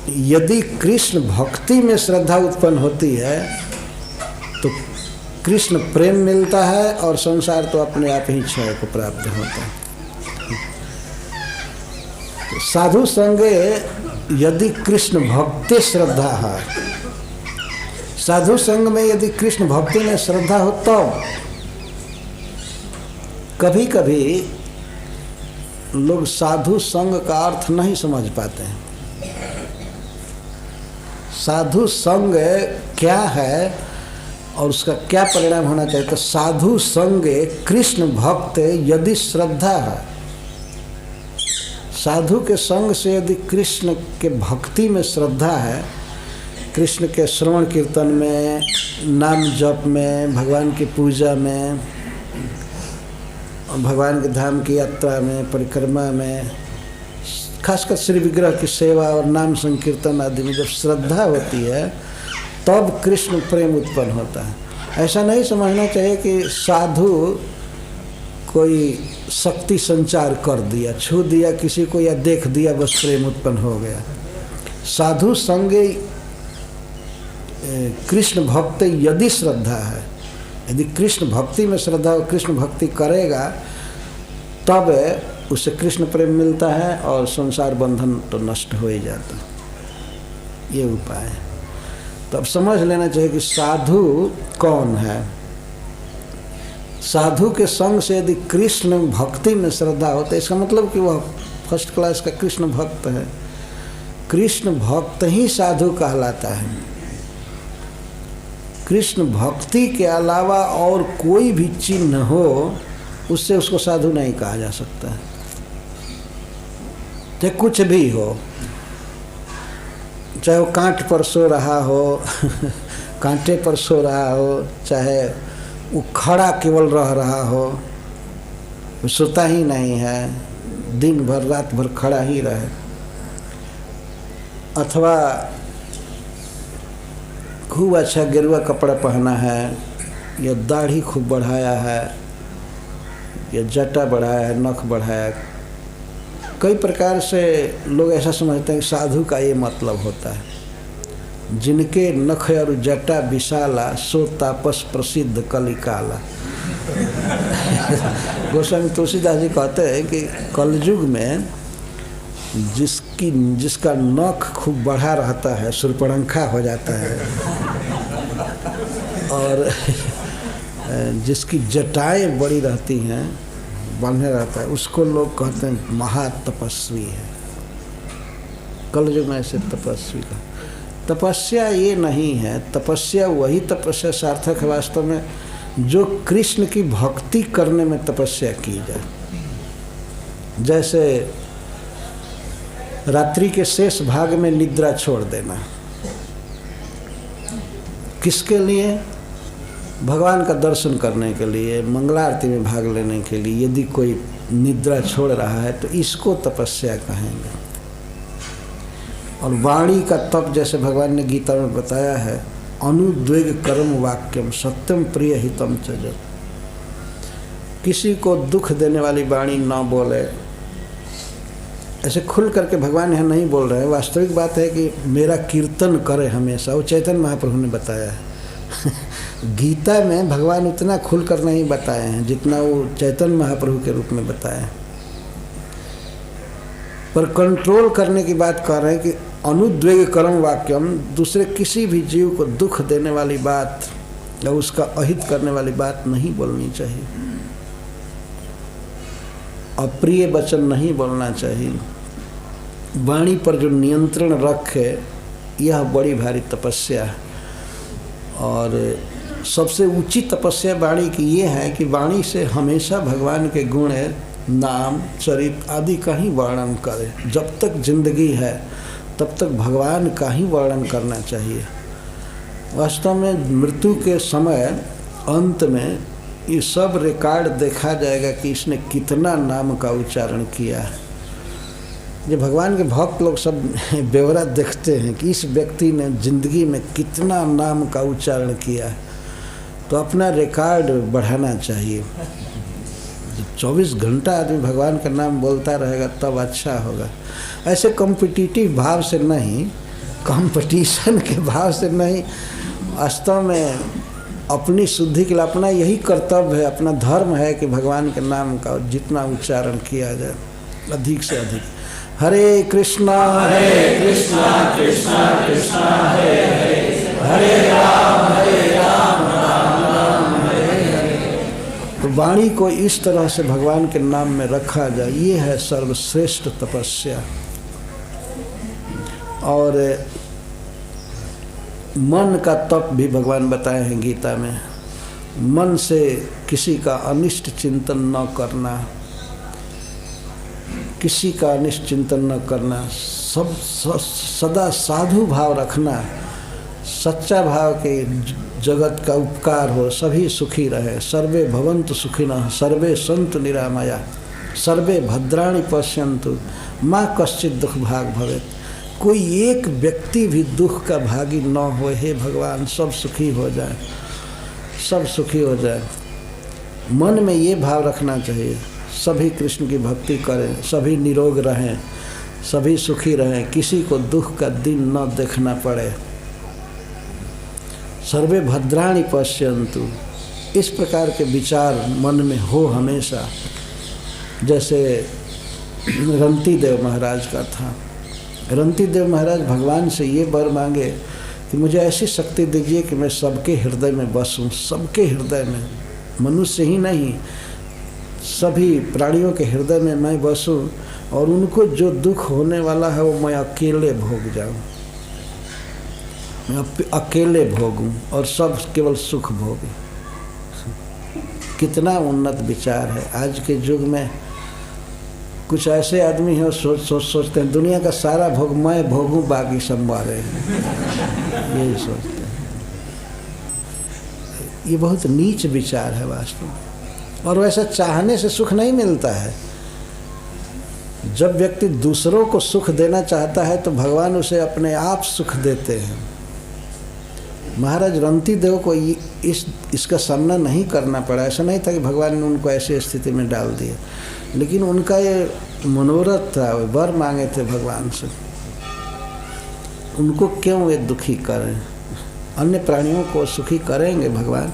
यदि कृष्ण भक्ति में श्रद्धा उत्पन्न होती है तो कृष्ण प्रेम मिलता है, और संसार तो अपने आप ही क्षय को प्राप्त होता है। तो साधु संगे यदि कृष्ण भक्ति श्रद्धा है, साधु संग में यदि कृष्ण भक्ति में श्रद्धा हो तो कभी कभी लोग साधु संग का अर्थ नहीं समझ पाते हैं। साधु संग क्या है और उसका क्या परिणाम होना चाहिए? तो साधु संग कृष्ण भक्त यदि श्रद्धा है, साधु के संग से यदि कृष्ण के भक्ति में श्रद्धा है, कृष्ण के श्रवण कीर्तन में, नाम जप में, भगवान की पूजा में, भगवान के धाम की यात्रा में, परिक्रमा में, खासकर श्री विग्रह की सेवा और नाम संकीर्तन आदि में जब श्रद्धा होती है तब कृष्ण प्रेम उत्पन्न होता है। ऐसा नहीं समझना चाहिए कि साधु कोई शक्ति संचार कर दिया, छू दिया किसी को या देख दिया बस प्रेम उत्पन्न हो गया। साधु संगे कृष्ण भक्त यदि श्रद्धा है, यदि कृष्ण भक्ति में श्रद्धा हो, कृष्ण भक्ति करेगा तब उससे कृष्ण प्रेम मिलता है और संसार बंधन तो नष्ट हो ही जाता है। ये उपाय है। तो अब समझ लेना चाहिए कि साधु कौन है। साधु के संग से यदि कृष्ण भक्ति में श्रद्धा हो तो इसका मतलब कि वह फर्स्ट क्लास का कृष्ण भक्त है। कृष्ण भक्त ही साधु कहलाता है। कृष्ण भक्ति के अलावा और कोई भी चिन्ह हो उससे उसको साधु नहीं कहा जा सकता है। चाहे कुछ भी हो, चाहे वो कांट पर सो रहा हो कांटे पर सो रहा हो, चाहे वो खड़ा केवल रह रहा हो, वो सोता ही नहीं है, दिन भर रात भर खड़ा ही रहे, अथवा खूब अच्छा गेरुआ कपड़ा पहना है, या दाढ़ी खूब बढ़ाया है, या जटा बढ़ाया है, नख बढ़ाया है। कई प्रकार से लोग ऐसा समझते हैं कि साधु का ये मतलब होता है। जिनके नख और जटा विशाला सो तापस प्रसिद्ध कलिकाला। गोस्वामी तुलसीदास जी कहते हैं कि कलयुग में जिसका नख खूब बढ़ा रहता है, सुरपड़ंखा हो जाता है, और जिसकी जटाएं बड़ी रहती हैं, बांधे रहता है, उसको लोग कहते हैं महातपस्वी है। कलयुग में ऐसे तपस्वी का तपस्या ये नहीं है। तपस्या वही तपस्या सार्थक है वास्तव में जो कृष्ण की भक्ति करने में तपस्या की जाए। जैसे रात्रि के शेष भाग में निद्रा छोड़ देना, किसके लिए? भगवान का दर्शन करने के लिए, मंगला आरती में भाग लेने के लिए। यदि कोई निद्रा छोड़ रहा है तो इसको तपस्या कहेंगे। और वाणी का तप, जैसे भगवान ने गीता में बताया है, अनुद्वेग कर्म वाक्यम सत्यम प्रिय हितम त्यजत। किसी को दुख देने वाली वाणी न बोले, ऐसे खुल करके भगवान यहाँ नहीं बोल रहे हैं। वास्तविक बात है कि मेरा कीर्तन करे हमेशा, वो चैतन्य महाप्रभु ने बताया है। गीता में भगवान उतना खुल कर नहीं बताए हैं जितना वो चैतन्य महाप्रभु के रूप में बताए हैं। पर कंट्रोल करने की बात कर रहे हैं कि अनुद्वेग कर्म वाक्यम, दूसरे किसी भी जीव को दुख देने वाली बात या उसका अहित करने वाली बात नहीं बोलनी चाहिए, अप्रिय वचन नहीं बोलना चाहिए। वाणी पर जो नियंत्रण रखे यह बड़ी भारी तपस्या है। और सबसे ऊंची तपस्या वाणी की ये है कि वाणी से हमेशा भगवान के गुण, नाम, चरित्र आदि का ही वर्णन करे। जब तक जिंदगी है तब तक भगवान का ही वर्णन करना चाहिए। वास्तव में मृत्यु के समय अंत में ये सब रिकॉर्ड देखा जाएगा कि इसने कितना नाम का उच्चारण किया है। ये भगवान के भक्त लोग सब ब्यौरा देखते हैं कि इस व्यक्ति ने जिंदगी में कितना नाम का उच्चारण किया है, तो अपना रिकॉर्ड बढ़ाना चाहिए। 24 घंटा आदमी भगवान का नाम बोलता रहेगा तब अच्छा होगा। ऐसे कॉम्पिटिटिव भाव से नहीं, कंपटीशन के भाव से नहीं, वास्तव में अपनी शुद्धि के लिए अपना यही कर्तव्य है, अपना धर्म है कि भगवान के नाम का जितना उच्चारण किया जाए अधिक से अधिक। हरे कृष्णा कृष्णा कृष्णा हरे हरे, हरे राम राम राम हरे हरे। तो वाणी को इस तरह से भगवान के नाम में रखा जाए, ये है सर्वश्रेष्ठ तपस्या। और मन का तप भी भगवान बताए हैं गीता में। मन से किसी का अनिष्ट चिंतन न करना, किसी का अनिष्ट चिंतन न करना, सदा साधु भाव रखना, सच्चा भाव के जगत का उपकार हो, सभी सुखी रहे। सर्वे भवन्तु सुखिनः, सर्वे सन्तु निरामया, सर्वे भद्राणि पश्यन्तु, माँ कश्चित् दुख भाग भवेत्। कोई एक व्यक्ति भी दुख का भागी न हो, हे भगवान सब सुखी हो जाए, सब सुखी हो जाए। मन में ये भाव रखना चाहिए, सभी कृष्ण की भक्ति करें, सभी निरोग रहें, सभी सुखी रहें, किसी को दुख का दिन न देखना पड़े। सर्वे भद्राणि पश्यन्तु, इस प्रकार के विचार मन में हो हमेशा। जैसे रंती देव महाराज का था। रंती देव महाराज भगवान से ये वर मांगे कि मुझे ऐसी शक्ति दीजिए कि मैं सबके हृदय में बसूं, सबके हृदय में, मनुष्य ही नहीं सभी प्राणियों के हृदय में मैं बसूं, और उनको जो दुख होने वाला है वो मैं अकेले भोग जाऊं, मैं अकेले भोगूं और सब केवल सुख भोगें। कितना उन्नत विचार है। आज के युग में कुछ ऐसे आदमी हैं सोचते हैं दुनिया का सारा भोग मैं भोगूं, बाकी सब मारे, यही सोचते हैं। ये बहुत नीच विचार है वास्तव में। और वैसा चाहने से सुख नहीं मिलता है। जब व्यक्ति दूसरों को सुख देना चाहता है तो भगवान उसे अपने आप सुख देते हैं। महाराज रंती देव को इसका सामना नहीं करना पड़ा। ऐसा नहीं था कि भगवान ने उनको ऐसी स्थिति में डाल दिया, लेकिन उनका ये मनोरथ था, वर मांगे थे भगवान से। उनको क्यों वे दुखी करें? अन्य प्राणियों को सुखी करेंगे भगवान,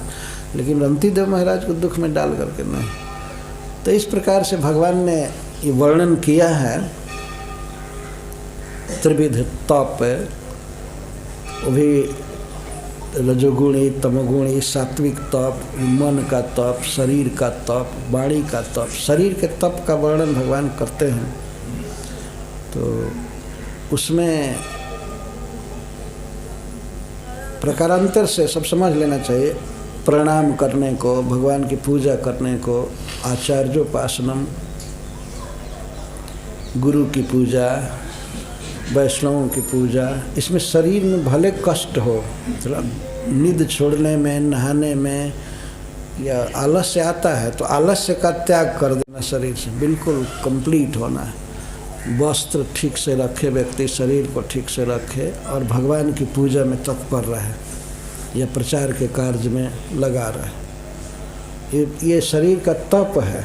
लेकिन रंती देव महाराज को दुख में डाल करके नहीं। तो इस प्रकार से भगवान ने ये वर्णन किया है त्रिविध तप, वो भी रजोगुणी, तमोगुणी, सात्विक तप, मन का तप, शरीर का तप, वाणी का तप। शरीर के तप का वर्णन भगवान करते हैं तो उसमें प्रकारांतर से सब समझ लेना चाहिए। प्रणाम करने को, भगवान की पूजा करने को, आचार्योपासनम, गुरु की पूजा, वैष्णवों की पूजा। इसमें शरीर में भले कष्ट हो, थोड़ा नींद छोड़ने में, नहाने में या आलस्य आता है तो आलस्य का त्याग कर देना, शरीर से बिल्कुल कंप्लीट होना है। वस्त्र ठीक से रखे व्यक्ति, शरीर को ठीक से रखे और भगवान की पूजा में तत्पर रहे या प्रचार के कार्य में लगा रहे। ये शरीर का तप है,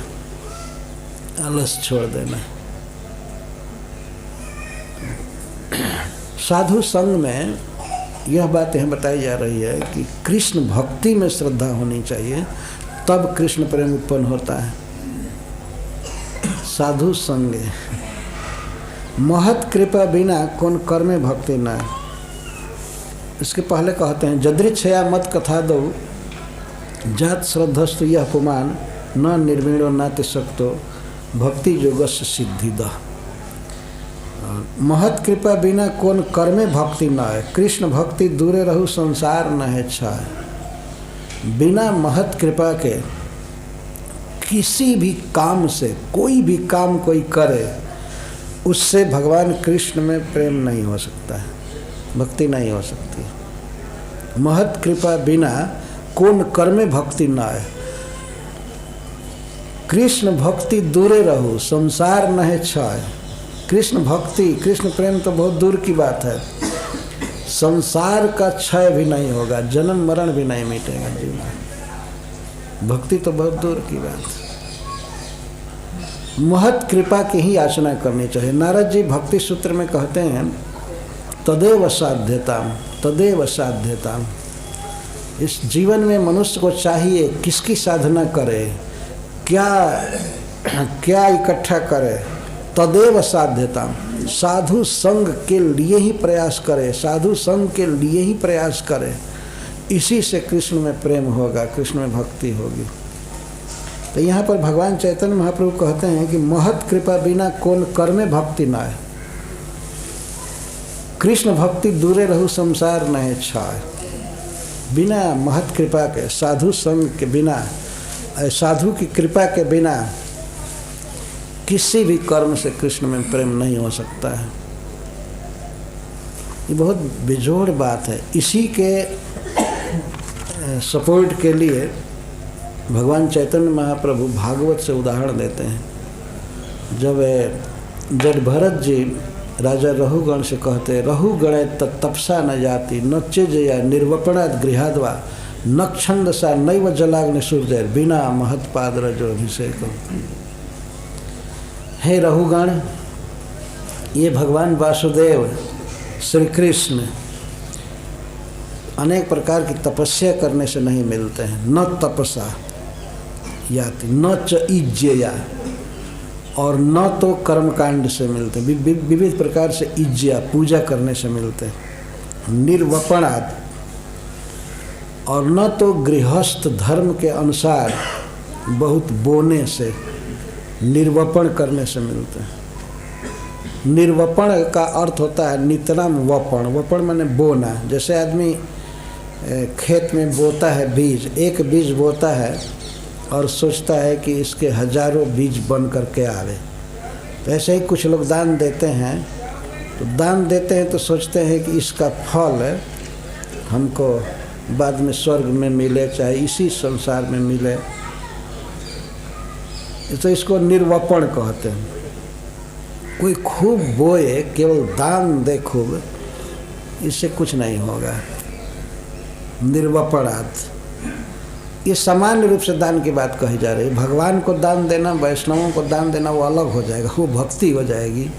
आलस छोड़ देना। साधु संग में यह बात यहाँ बताई जा रही है कि कृष्ण भक्ति में श्रद्धा होनी चाहिए, तब कृष्ण प्रेम उत्पन्न होता है। साधु संग महत कृपा बिना कौन कर्मे भक्ति न। इसके पहले कहते हैं जदृच्छया मत कथा दो जात श्रद्धस्तु यह पुमान न निर्वीणो नाति शक्तो भक्ति योगस्य सिद्धि द। महत कृपा बिना कौन कर्मे भक्ति न है, कृष्ण भक्ति दूरे रहु संसार न है छाय। बिना महत कृपा के किसी भी काम से, कोई भी काम कोई करे, उससे भगवान कृष्ण में प्रेम नहीं हो सकता है, भक्ति नहीं हो सकती। महत कृपा बिना कौन कर्मे भक्ति न है, कृष्ण भक्ति दूरे रहो संसार न है छाय। कृष्ण भक्ति, कृष्ण प्रेम तो बहुत दूर की बात है, संसार का क्षय भी नहीं होगा, जन्म मरण भी नहीं मिटेगा जीवन। भक्ति तो बहुत दूर की बात है। महत कृपा की ही याचना करनी चाहिए। नारद जी भक्ति सूत्र में कहते हैं तदेव साध्यताम, तदेव साध्यताम। इस जीवन में मनुष्य को चाहिए किसकी साधना करे, क्या क्या इकट्ठा करे, तदेव साध्यताम। साधु संग के लिए ही प्रयास करे, साधु संग के लिए ही प्रयास करे, इसी से कृष्ण में प्रेम होगा, कृष्ण में भक्ति होगी। तो यहाँ पर भगवान चैतन्य महाप्रभु कहते हैं कि महत कृपा बिना कौन कर्मे भक्ति न है, कृष्ण भक्ति दूरे रहु संसार न है छाय। बिना महत कृपा के, साधु संग के बिना, साधु की कृपा के बिना किसी भी कर्म से कृष्ण में प्रेम नहीं हो सकता है। ये बहुत बेजोड़ बात है। इसी के सपोर्ट के लिए भगवान चैतन्य महाप्रभु भागवत से उदाहरण देते हैं। जब भरत जी राजा रहुगण से कहते रहुगणे तपसा न जाति न चेजया निर्वपणाद गृहाद्वा न छंदसा नैव जलाग्नि सूर्य बिना महत्पाद रजो अभिषेक। हे रहुगण, ये भगवान वासुदेव श्री कृष्ण अनेक प्रकार की तपस्या करने से नहीं मिलते हैं। न तपसा याति न च इज्जया, और न तो कर्मकांड से मिलते, विविध प्रकार से इज्जया पूजा करने से मिलते हैं। निर्वपणाद, और न तो गृहस्थ धर्म के अनुसार बहुत बोने से, निर्वपण करने से मिलते हैं। निर्वपण का अर्थ होता है नितराम वपण। वपण माने बोना। जैसे आदमी खेत में बोता है बीज, एक बीज बोता है और सोचता है कि इसके हजारों बीज बन करके आवे। तो ऐसे ही कुछ लोग दान देते हैं, तो दान देते हैं तो सोचते हैं कि इसका फल हमको बाद में स्वर्ग में मिले, चाहे इसी संसार में मिले। तो इसको निर्वपण कहते हैं। कोई खूब बोए, केवल दान दे खूब, इससे कुछ नहीं होगा। निर्वपणात्, ये सामान्य रूप से दान की बात कही जा रही है। भगवान को दान देना, वैष्णवों को दान देना वो अलग हो जाएगा, वो भक्ति हो जाएगी।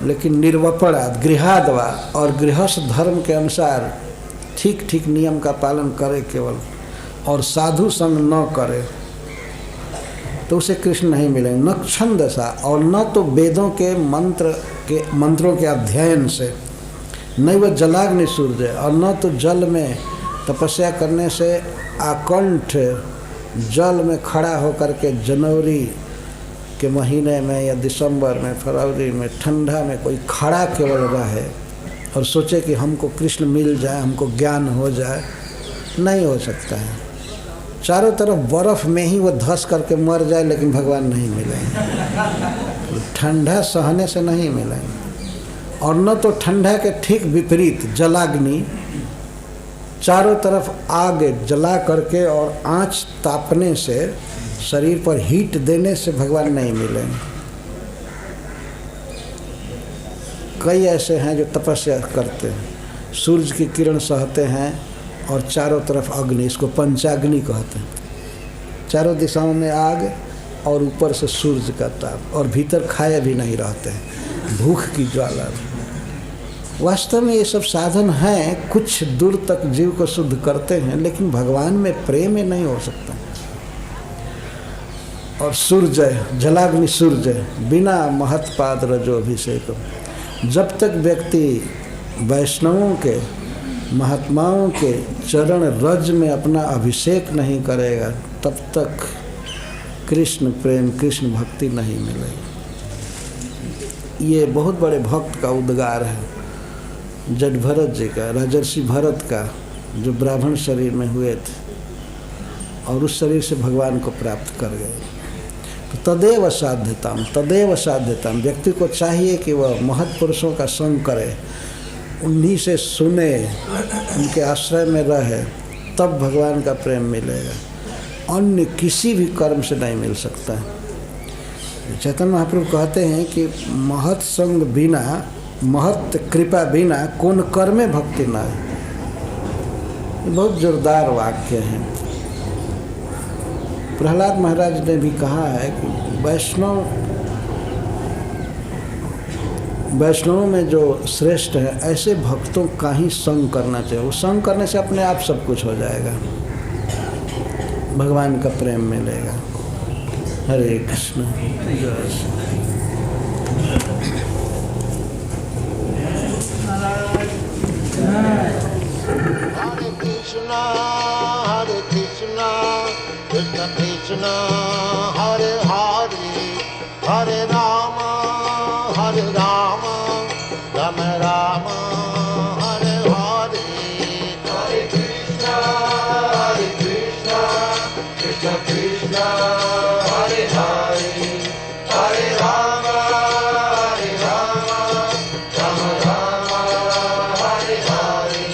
लेकिन निर्वपणात् गृहाद्वा, और गृहस्थ धर्म के अनुसार ठीक ठीक नियम का पालन करे केवल, और साधु संग न करे, तो उसे कृष्ण नहीं मिलेंगे। न छंदसा, और न तो वेदों के मंत्रों के अध्ययन से, नहीं वह जलाग्नि सूर्य, और न तो जल में तपस्या करने से, आकंठ जल में खड़ा होकर के जनवरी के महीने में या दिसंबर में, फरवरी में, ठंडा में कोई खड़ा केवल रहे और सोचे कि हमको कृष्ण मिल जाए, हमको ज्ञान हो जाए, नहीं हो सकता है। चारों तरफ बर्फ़ में ही वो धंस करके मर जाए, लेकिन भगवान नहीं मिलेंगे। ठंडा सहने से नहीं मिलेंगे। और न तो ठंडा के ठीक विपरीत जलाग्नि, चारों तरफ आग जला करके और आँच तापने से, शरीर पर हीट देने से भगवान नहीं मिलेंगे। कई ऐसे हैं जो तपस्या करते हैं, सूरज की किरण सहते हैं और चारों तरफ अग्नि, इसको पंचाग्नि कहते हैं। चारों दिशाओं में आग और ऊपर से सूरज का ताप, और भीतर खाए भी नहीं रहते हैं, भूख की ज्वाला। वास्तव में ये सब साधन हैं, कुछ दूर तक जीव को शुद्ध करते हैं, लेकिन भगवान में प्रेम ही नहीं हो सकता। और सूर्य जलाग्नि सूर्य बिना महत्पाद रजोभिषेक, जब तक व्यक्ति वैष्णवों के महात्माओं के चरण रज में अपना अभिषेक नहीं करेगा, तब तक कृष्ण प्रेम कृष्ण भक्ति नहीं मिलेगी। ये बहुत बड़े भक्त का उद्गार है जड भरत जी का, राजर्षि भरत का, जो ब्राह्मण शरीर में हुए थे और उस शरीर से भगवान को प्राप्त कर गए। तो तदेव साध्यताम व्यक्ति को चाहिए कि वह महत् पुरुषों का संग करे, उन्हीं से सुने, उनके आश्रय में रहे, तब भगवान का प्रेम मिलेगा। अन्य किसी भी कर्म से नहीं मिल सकता है। चैतन्य महाप्रभु कहते हैं कि महत् संग बिना, महत् कृपा बिना कौन कर्मे भक्ति न है। ये बहुत जोरदार वाक्य है। प्रहलाद महाराज ने भी कहा है कि वैष्णवों में जो श्रेष्ठ है, ऐसे भक्तों का ही संग करना चाहिए। वो संग करने से अपने आप सब कुछ हो जाएगा, भगवान का प्रेम मिलेगा। हरे कृष्ण जय Shri Hare Krishna, Krishna Krishna, Hare Hare, Hare Rama, Rama Rama, Hare Hare. Hare Krishna, Krishna Krishna, Hare Hare, Hare Rama, Rama Rama, Hare Hare.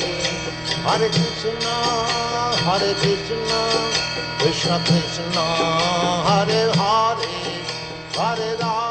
Hare Krishna, Krishna Krishna, Hare Hare, Hare Rama.